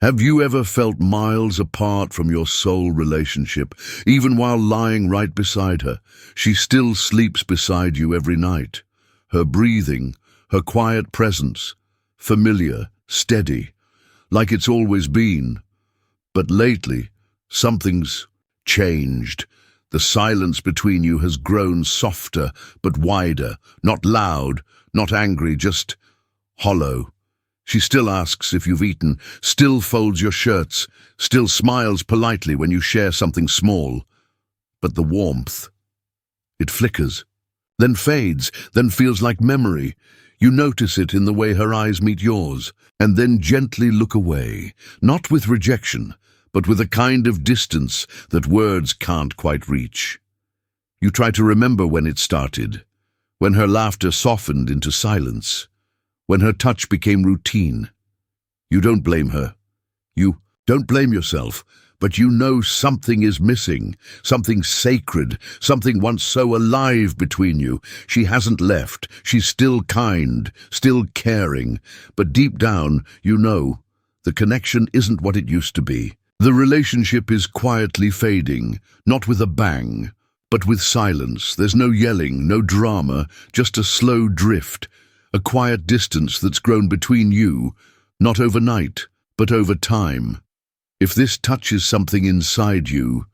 Have you ever felt miles apart from your soul relationship, even while lying right beside her? She still sleeps beside you every night. Her breathing, her quiet presence, familiar, steady, like it's always been. But lately, something's changed. The silence between you has grown softer but wider, not loud, not angry, just hollow. She still asks if you've eaten, still folds your shirts, still smiles politely when you share something small. But the warmth, it flickers, then fades, then feels like memory. You notice it in the way her eyes meet yours, and then gently look away, not with rejection, but with a kind of distance that words can't quite reach. You try to remember when it started, when her laughter softened into silence, when her touch became routine. You don't blame her. You don't blame yourself, but you know something is missing, something sacred, something once so alive between you. She hasn't left. She's still kind, still caring, but deep down, you know, the connection isn't what it used to be. The relationship is quietly fading, not with a bang, but with silence. There's no yelling, no drama, just a slow drift, a quiet distance that's grown between you, not overnight, but over time. If this touches something inside you,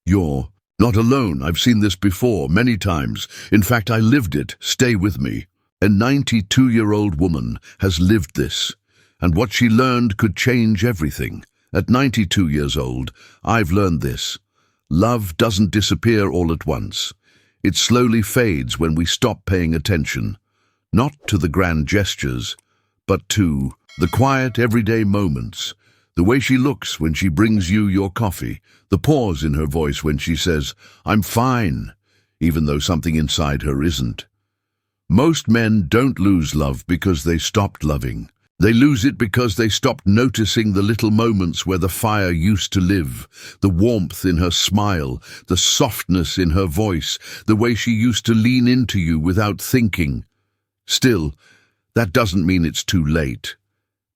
you're not alone. I've seen this before, many times. In fact, I lived it. Stay with me. A 92-year-old woman has lived this, and what she learned could change everything. At 92 years old, I've learned this. Love doesn't disappear all at once. It slowly fades when we stop paying attention. Not to the grand gestures, but to the quiet everyday moments. The way she looks when she brings you your coffee, the pause in her voice when she says, "I'm fine," even though something inside her isn't. Most men don't lose love because they stopped loving. They lose it because they stopped noticing the little moments where the fire used to live, the warmth in her smile, the softness in her voice, the way she used to lean into you without thinking. Still, that doesn't mean it's too late.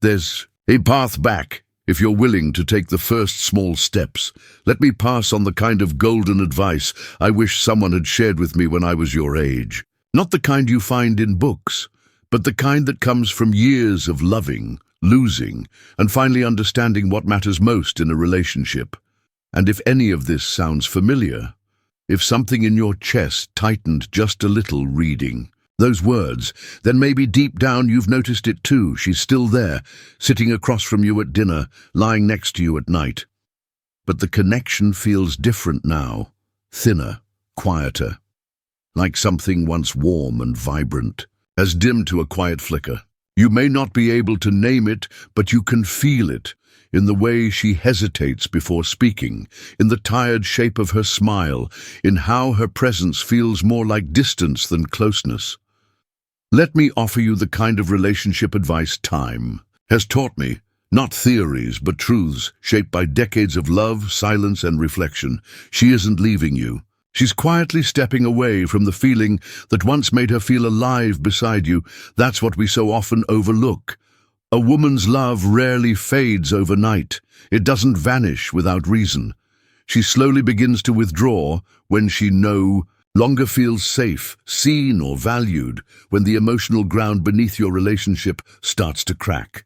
There's a path back, if you're willing to take the first small steps. Let me pass on the kind of golden advice I wish someone had shared with me when I was your age. Not the kind you find in books, but the kind that comes from years of loving, losing, and finally understanding what matters most in a relationship. And if any of this sounds familiar, if something in your chest tightened just a little reading those words, then maybe deep down you've noticed it too. She's still there, sitting across from you at dinner, lying next to you at night. But the connection feels different now, thinner, quieter, like something once warm and vibrant has dimmed to a quiet flicker. You may not be able to name it, but you can feel it, in the way she hesitates before speaking, in the tired shape of her smile, in how her presence feels more like distance than closeness. Let me offer you the kind of relationship advice time has taught me, not theories, but truths shaped by decades of love, silence, and reflection. She isn't leaving you. She's quietly stepping away from the feeling that once made her feel alive beside you. That's what we so often overlook. A woman's love rarely fades overnight. It doesn't vanish without reason. She slowly begins to withdraw when she no longer feels safe, seen, or valued, when the emotional ground beneath your relationship starts to crack.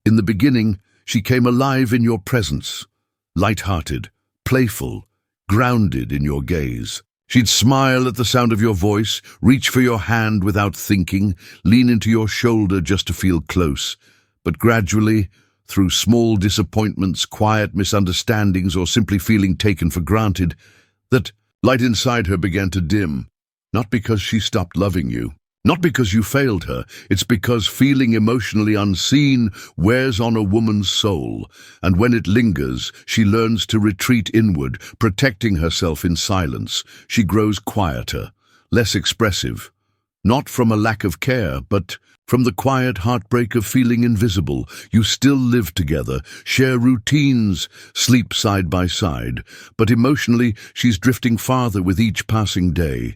In the beginning, she came alive in your presence, light-hearted, playful, grounded in your gaze. She'd smile at the sound of your voice, reach for your hand without thinking, lean into your shoulder just to feel close. But gradually, through small disappointments, quiet misunderstandings, or simply feeling taken for granted, that light inside her began to dim. Not because she stopped loving you, not because you failed her. It's because feeling emotionally unseen wears on a woman's soul, and when it lingers, she learns to retreat inward, protecting herself in silence. She grows quieter, less expressive, not from a lack of care, but from the quiet heartbreak of feeling invisible. You still live together, share routines, sleep side by side, but emotionally she's drifting farther with each passing day.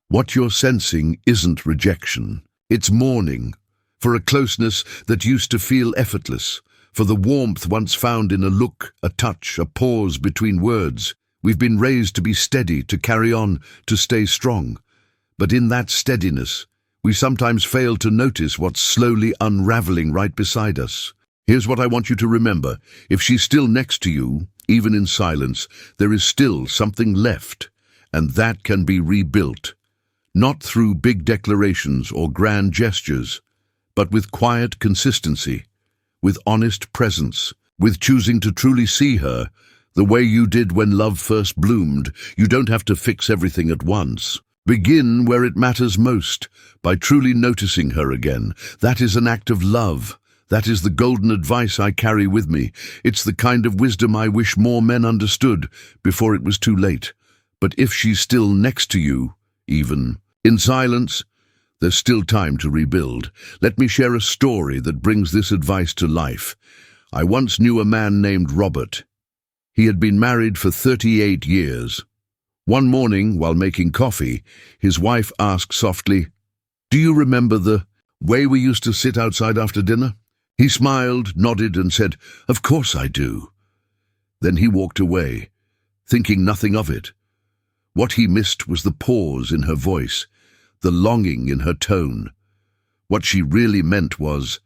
What you're sensing isn't rejection. It's mourning for a closeness that used to feel effortless, for the warmth once found in a look, a touch, a pause between words. We've been raised to be steady, to carry on, to stay strong. But in that steadiness, we sometimes fail to notice what's slowly unraveling right beside us. Here's what I want you to remember. If she's still next to you, even in silence, there is still something left, and that can be rebuilt. Not through big declarations or grand gestures, but with quiet consistency, with honest presence, with choosing to truly see her the way you did when love first bloomed. You don't have to fix everything at once. Begin where it matters most, by truly noticing her again. That is an act of love. That is the golden advice I carry with me. It's the kind of wisdom I wish more men understood before it was too late. But if she's still next to you, even in silence, there's still time to rebuild. Let me share a story that brings this advice to life. I once knew a man named Robert. He had been married for 38 years. One morning, while making coffee, his wife asked softly, "Do you remember the way we used to sit outside after dinner?" He smiled, nodded, and said, "Of course I do." Then he walked away, thinking nothing of it. What he missed was the pause in her voice, the longing in her tone. What she really meant was,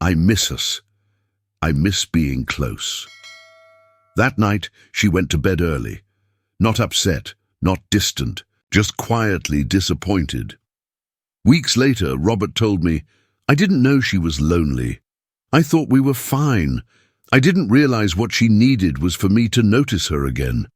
"I miss us. I miss being close." That night, she went to bed early. Not upset, not distant, just quietly disappointed. Weeks later, Robert told me, "I didn't know she was lonely. I thought we were fine. I didn't realize what she needed was for me to notice her again."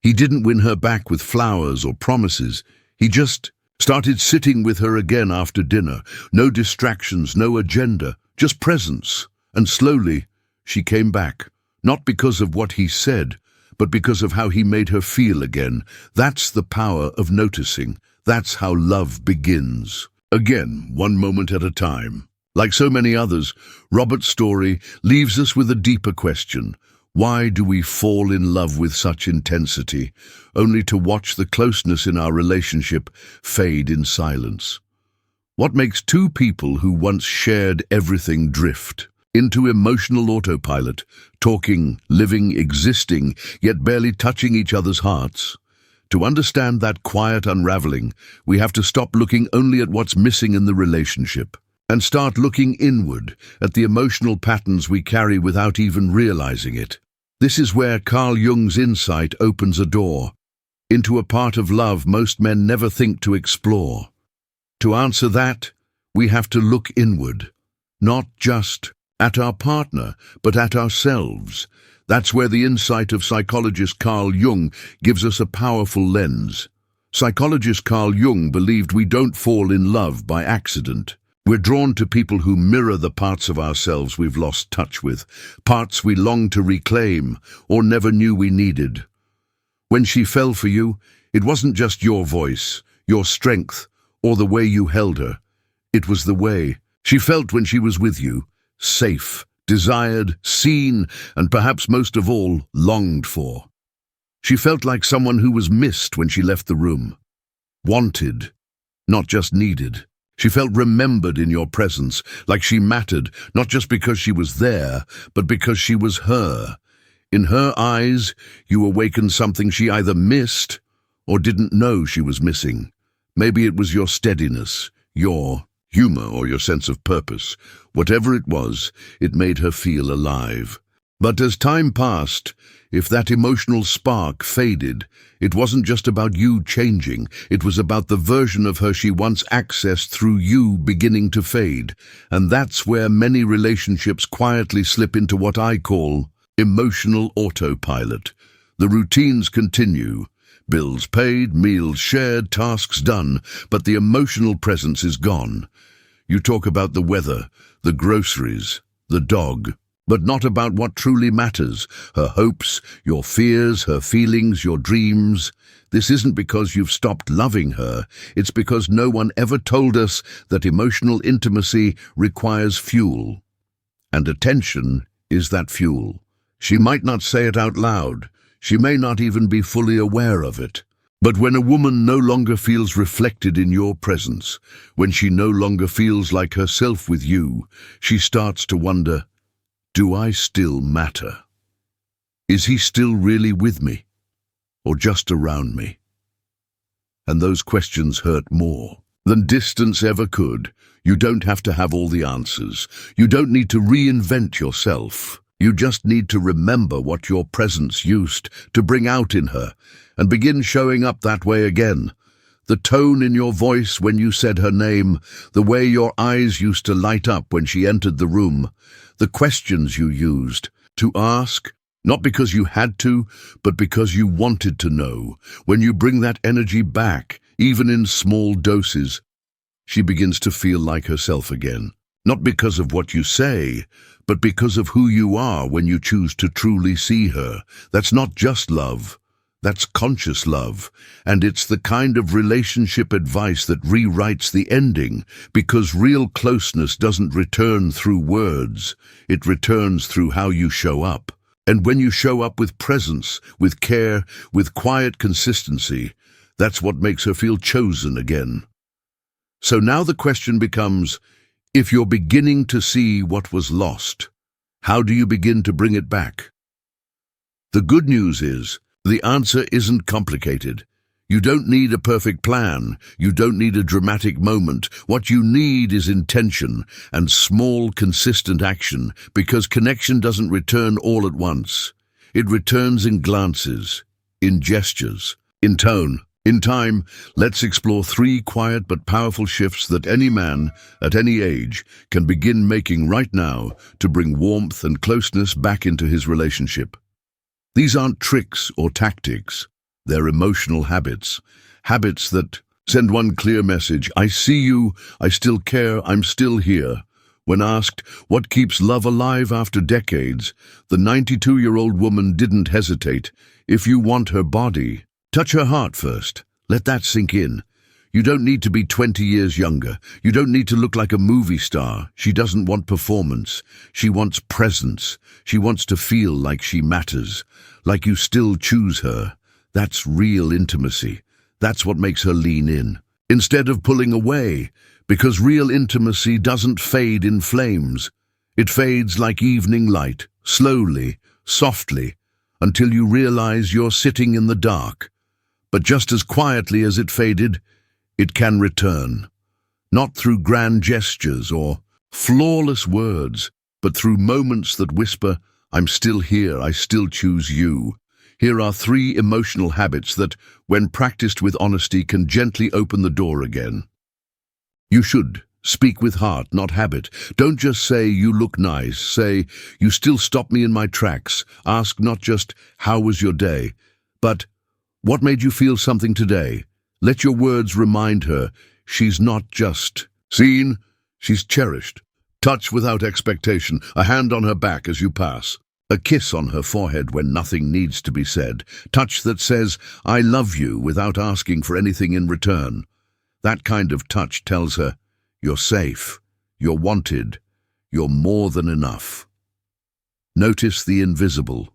He didn't win her back with flowers or promises. He just started sitting with her again after dinner. No distractions, no agenda, just presence. And slowly, she came back. Not because of what he said, but because of how he made her feel again. That's the power of noticing. That's how love begins. Again, one moment at a time. Like so many others, Robert's story leaves us with a deeper question. Why do we fall in love with such intensity, only to watch the closeness in our relationship fade in silence? What makes two people who once shared everything drift into emotional autopilot, talking, living, existing, yet barely touching each other's hearts? To understand that quiet unraveling, we have to stop looking only at what's missing in the relationship and start looking inward at the emotional patterns we carry without even realizing it. This is where Carl Jung's insight opens a door into a part of love most men never think to explore. To answer that, we have to look inward, not just at our partner, but at ourselves. That's where the insight of psychologist Carl Jung gives us a powerful lens. Psychologist Carl Jung believed we don't fall in love by accident. We're drawn to people who mirror the parts of ourselves we've lost touch with, parts we long to reclaim or never knew we needed. When she fell for you, it wasn't just your voice, your strength, or the way you held her. It was the way she felt when she was with you. Safe, desired, seen, and perhaps most of all, longed for. She felt like someone who was missed when she left the room. Wanted, not just needed. She felt remembered in your presence, like she mattered, not just because she was there, but because she was her. In her eyes, you awakened something she either missed or didn't know she was missing. Maybe it was your steadiness, your humor, or your sense of purpose. Whatever it was, it made her feel alive. But as time passed, if that emotional spark faded, it wasn't just about you changing. It was about the version of her she once accessed through you beginning to fade. And that's where many relationships quietly slip into what I call emotional autopilot. The routines continue. Bills paid, meals shared, tasks done, but the emotional presence is gone. You talk about the weather, the groceries, the dog, but not about what truly matters, her hopes, your fears, her feelings, your dreams. This isn't because you've stopped loving her. It's because no one ever told us that emotional intimacy requires fuel. And attention is that fuel. She might not say it out loud. She may not even be fully aware of it. But when a woman no longer feels reflected in your presence, when she no longer feels like herself with you, she starts to wonder, Do I still matter? Is he still really with me, or just around me? And those questions hurt more than distance ever could. You don't have to have all the answers. You don't need to reinvent yourself. You just need to remember what your presence used to bring out in her and begin showing up that way again. The tone in your voice when you said her name, the way your eyes used to light up when she entered the room, the questions you used to ask, not because you had to, but because you wanted to know. When you bring that energy back, even in small doses, she begins to feel like herself again. Not because of what you say, but because of who you are when you choose to truly see her. That's not just love. That's conscious love. And it's the kind of relationship advice that rewrites the ending, because real closeness doesn't return through words. It returns through how you show up. And when you show up with presence, with care, with quiet consistency, that's what makes her feel chosen again. So now the question becomes, if you're beginning to see what was lost, how do you begin to bring it back? The good news is, the answer isn't complicated. You don't need a perfect plan. You don't need a dramatic moment. What you need is intention and small, consistent action, because connection doesn't return all at once. It returns in glances, in gestures, in tone, in time. Let's explore 3 quiet but powerful shifts that any man, at any age, can begin making right now to bring warmth and closeness back into his relationship. These aren't tricks or tactics. They're emotional habits. Habits that send one clear message: I see you, I still care, I'm still here. When asked what keeps love alive after decades, the 92-year-old woman didn't hesitate. If you want her body, touch her heart first. Let that sink in. You don't need to be 20 years younger. You don't need to look like a movie star. She doesn't want performance. She wants presence. She wants to feel like she matters, like you still choose her. That's real intimacy. That's what makes her lean in, instead of pulling away, because real intimacy doesn't fade in flames. It fades like evening light, slowly, softly, until you realize you're sitting in the dark. But just as quietly as it faded, it can return. Not through grand gestures or flawless words, but through moments that whisper, I'm still here, I still choose you. Here are 3 emotional habits that, when practiced with honesty, can gently open the door again. You should speak with heart, not habit. Don't just say, you look nice. Say, you still stop me in my tracks. Ask not just, how was your day, but what made you feel something today? Let your words remind her, she's not just seen, she's cherished. Touch without expectation, a hand on her back as you pass. A kiss on her forehead when nothing needs to be said. Touch that says, I love you, without asking for anything in return. That kind of touch tells her, you're safe, you're wanted, you're more than enough. Notice the invisible.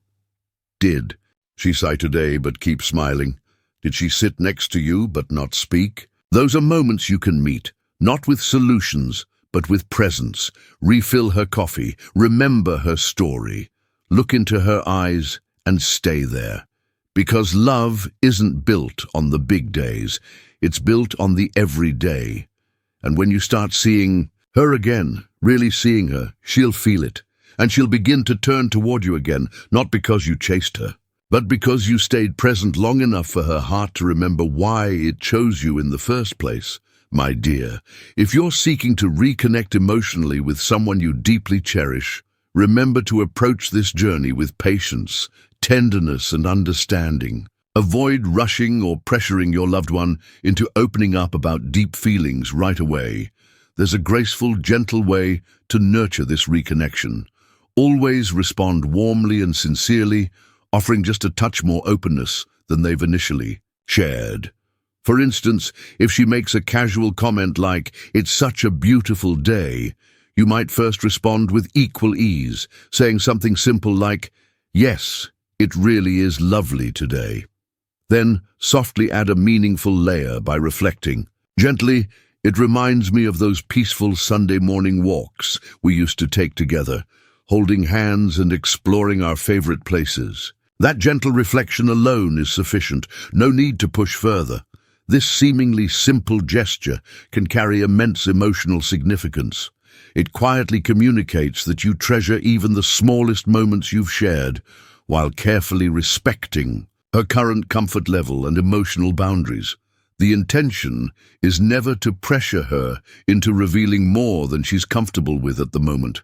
Did she sigh today but keep smiling? Did she sit next to you but not speak? Those are moments you can meet, not with solutions, but with presence. Refill her coffee, remember her story. Look into her eyes and stay there. Because love isn't built on the big days, it's built on the everyday. And when you start seeing her again, really seeing her, she'll feel it. And she'll begin to turn toward you again, not because you chased her, but because you stayed present long enough for her heart to remember why it chose you in the first place. My dear, if you're seeking to reconnect emotionally with someone you deeply cherish, remember to approach this journey with patience, tenderness, and understanding. Avoid rushing or pressuring your loved one into opening up about deep feelings right away. There's a graceful, gentle way to nurture this reconnection. Always respond warmly and sincerely, offering just a touch more openness than they've initially shared. For instance, if she makes a casual comment like, "It's such a beautiful day," you might first respond with equal ease, saying something simple like, "Yes, it really is lovely today." Then softly add a meaningful layer by reflecting, gently, "It reminds me of those peaceful Sunday morning walks we used to take together. holding hands and exploring our favorite places. That gentle reflection alone is sufficient, no need to push further. This seemingly simple gesture can carry immense emotional significance. It quietly communicates that you treasure even the smallest moments you've shared, while carefully respecting her current comfort level and emotional boundaries. The intention is never to pressure her into revealing more than she's comfortable with at the moment.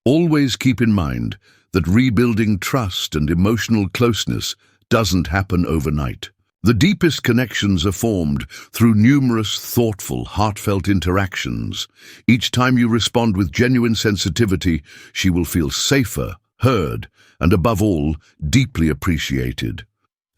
Always keep in mind that rebuilding trust and emotional closeness doesn't happen overnight. The deepest connections are formed through numerous thoughtful, heartfelt interactions. Each time you respond with genuine sensitivity, she will feel safer, heard, and above all, deeply appreciated.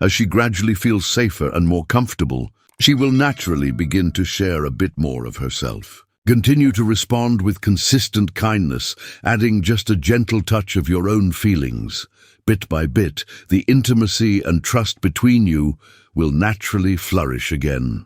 As she gradually feels safer and more comfortable, she will naturally begin to share a bit more of herself. Continue to respond with consistent kindness, adding just a gentle touch of your own feelings. Bit by bit, the intimacy and trust between you will naturally flourish again.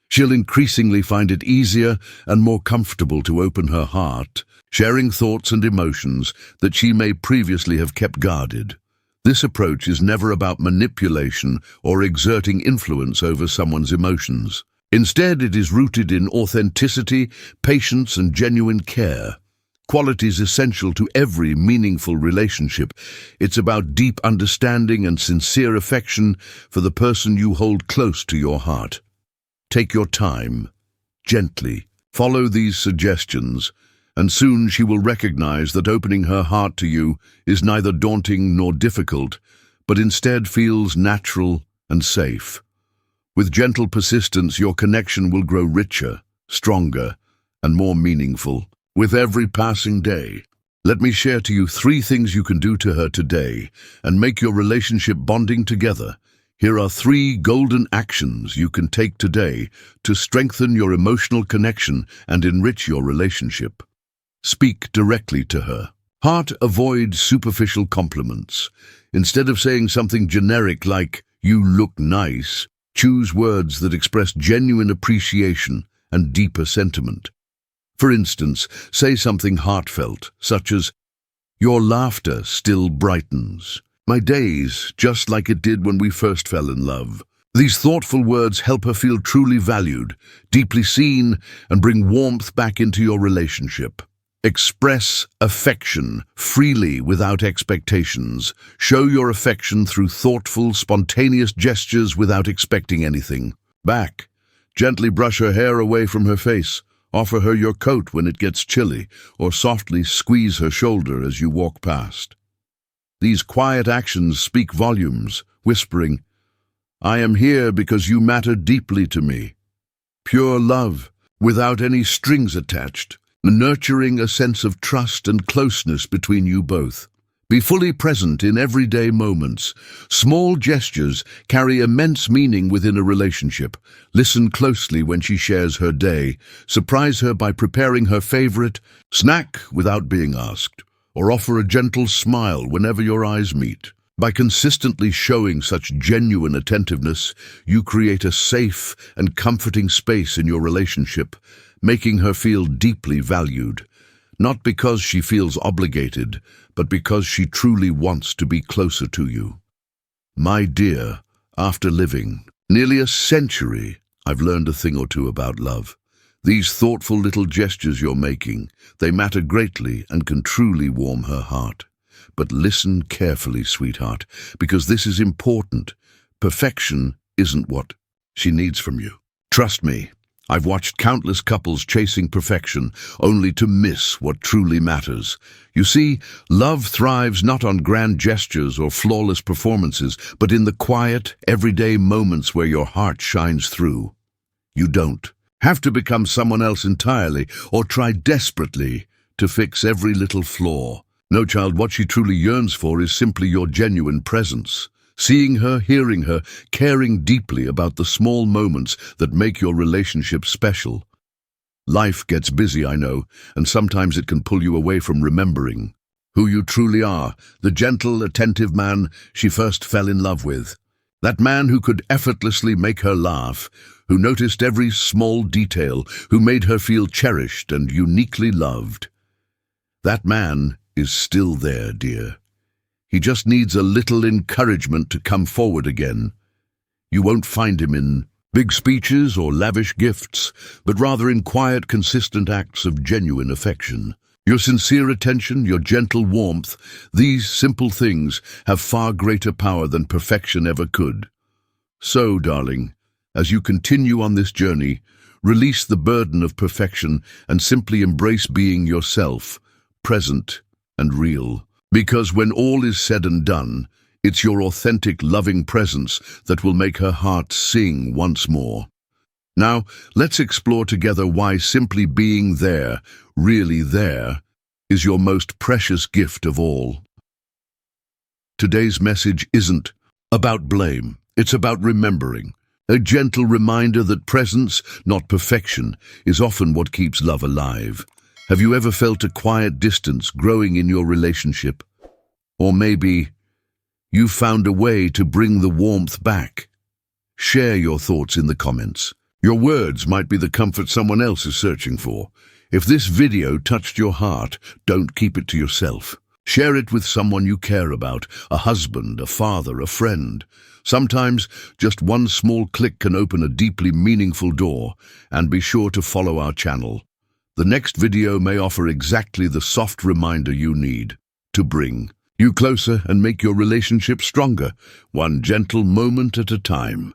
She'll increasingly find it easier and more comfortable to open her heart, sharing thoughts and emotions that she may previously have kept guarded. This approach is never about manipulation or exerting influence over someone's emotions. Instead, it is rooted in authenticity, patience, and genuine care. Qualities essential to every meaningful relationship. It's about deep understanding and sincere affection for the person you hold close to your heart. Take your time, gently. Follow these suggestions, and soon she will recognize that opening her heart to you is neither daunting nor difficult, but instead feels natural and safe. With gentle persistence, your connection will grow richer, stronger, and more meaningful with every passing day. Let me share to you 3 things you can do to her today and make your relationship bonding together. Here are 3 golden actions you can take today to strengthen your emotional connection and enrich your relationship. Speak directly to her. Avoid superficial compliments. Instead of saying something generic like, "You look nice," choose words that express genuine appreciation and deeper sentiment. For instance, say something heartfelt, such as, "Your laughter still brightens my days just like it did when we first fell in love." These thoughtful words help her feel truly valued, deeply seen, and bring warmth back into your relationship. Express affection freely without expectations. Show your affection through thoughtful, spontaneous gestures without expecting anything back. Gently brush her hair away from her face. Offer her your coat when it gets chilly, or softly squeeze her shoulder as you walk past. These quiet actions speak volumes, whispering, "I am here because you matter deeply to me." Pure love, without any strings attached, nurturing a sense of trust and closeness between you both. Be fully present in everyday moments. Small gestures carry immense meaning within a relationship. Listen closely when she shares her day. Surprise her by preparing her favorite snack without being asked, or offer a gentle smile whenever your eyes meet. By consistently showing such genuine attentiveness, you create a safe and comforting space in your relationship, making her feel deeply valued. Not because she feels obligated, but because she truly wants to be closer to you. My dear, after living nearly a century, I've learned a thing or two about love. These thoughtful little gestures you're making, they matter greatly and can truly warm her heart. But listen carefully, sweetheart, because this is important. Perfection isn't what she needs from you. Trust me. I've watched countless couples chasing perfection only to miss what truly matters. You see, love thrives not on grand gestures or flawless performances, but in the quiet, everyday moments where your heart shines through. You don't have to become someone else entirely or try desperately to fix every little flaw. No, child, what she truly yearns for is simply your genuine presence. Seeing her, hearing her, caring deeply about the small moments that make your relationship special. Life gets busy, I know, and sometimes it can pull you away from remembering who you truly are, the gentle, attentive man she first fell in love with. That man who could effortlessly make her laugh, who noticed every small detail, who made her feel cherished and uniquely loved. That man is still there, dear. He just needs a little encouragement to come forward again. You won't find him in big speeches or lavish gifts, but rather in quiet, consistent acts of genuine affection. Your sincere attention, your gentle warmth, these simple things have far greater power than perfection ever could. So, darling, as you continue on this journey, release the burden of perfection and simply embrace being yourself, present and real. Because when all is said and done, it's your authentic, loving presence that will make her heart sing once more. Now, let's explore together why simply being there, really there, is your most precious gift of all. Today's message isn't about blame, it's about remembering. A gentle reminder that presence, not perfection, is often what keeps love alive. Have you ever felt a quiet distance growing in your relationship? Or maybe you found a way to bring the warmth back? Share your thoughts in the comments. Your words might be the comfort someone else is searching for. If this video touched your heart, don't keep it to yourself. Share it with someone you care about, a husband, a father, a friend. Sometimes just one small click can open a deeply meaningful door, and be sure to follow our channel. The next video may offer exactly the soft reminder you need to bring you closer and make your relationship stronger, one gentle moment at a time.